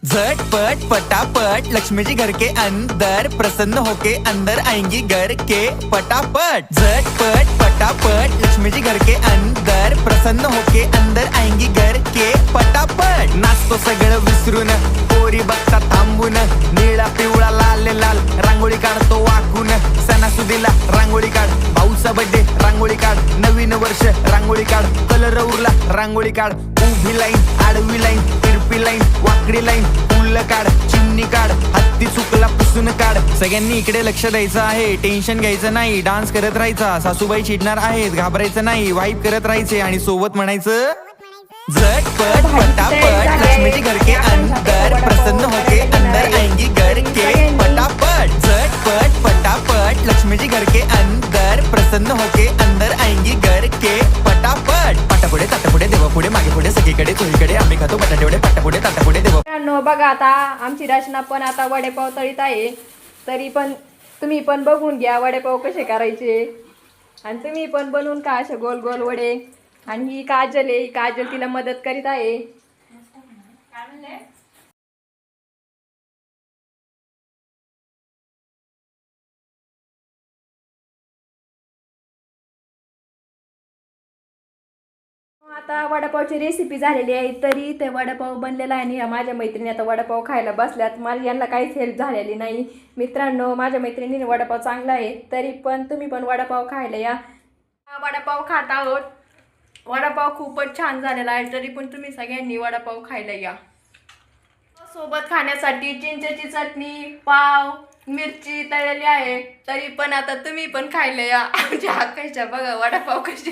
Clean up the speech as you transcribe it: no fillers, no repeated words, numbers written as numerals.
झटपट पटापट लक्ष्मी जी घर के अंदर प्रसन्न होके अंदर आएंगी घर के पटापट। झटपट पटापट लक्ष्मी जी घर के अंदर प्रसन्न होके अंदर आएंगी घर के पटापट। नाचतो सगळं विसरून पोरी बघता थांबून निळा पिवळा लाल लाल रांगोळी काढतो वाकून। सणासुदीला रांगोळी काढ, भाऊचा बर्थडे रांगोळी काढ, नवीन वर्ष रांगोळी काढ, कलर उरला रांगोळी काढ, उभी लाईन आडवी लाईन तिरपी लाईन वाकडी लाईन फुल काढ, चिमणी काढ, हत्ती चुकला पुसून काढ। सगळ्यांनी इकडे लक्ष द्यायचं आहे, टेन्शन घ्यायचं नाही, डान्स करत राहायचा। सासूबाई चिडणार आहेत, घाबरायचं नाही, वाईब करत राहायचे आणि सोबत म्हणायचं झटपट पटापट लक्ष्मी जी घर के अंदर प्रसन्न होके अंदर आएंगी घर के पटापट। झटपट पटापट लक्ष्मी जी घर के अंदर प्रसन्न होके अंदर आएंगी घर के पटापट। पाटापुढे ताटापुढे देवापुढे मागे पुढे सगळीकडे चोहीकडे आम्ही खातो बटाटेवडे पाटापुढे ताटापुढे देवा। बघा आता आमची रचना पण आता वडेपाव तळीत आहे, तरी पण तुम्ही पण बघून घ्या वडेपाव कसे करायचे आणि तुम्ही पण बनवून का असे गोल गोल वडे। आणि ही काजल आहे, काजल तिला मदत करीत आहे। आता वडापावची रेसिपी झालेली आहे, तरी ते वडापाव बनलेला आहे आणि माझ्या मैत्रिणी आता वडापाव खायला बसल्यात। मला यांना काहीच हेल्प झालेली नाही। मित्रांनो, माझ्या मैत्रिणीने वडापाव चांगला आहे, तरी पण तुम्ही पण वडापाव खायला या। वडापाव खात आहोत, वडापाव खूपच छान झालेला आहे, तरी पण तुम्ही सगळ्यांनी वडापाव खायला या। सोबत खाण्यासाठी चिंचेची चटणी, पाव, मिरची तळलेली आहे, तरी पण आता तुम्ही पण खायला या। आमच्या हक्काच्या बघा वडापाव कशी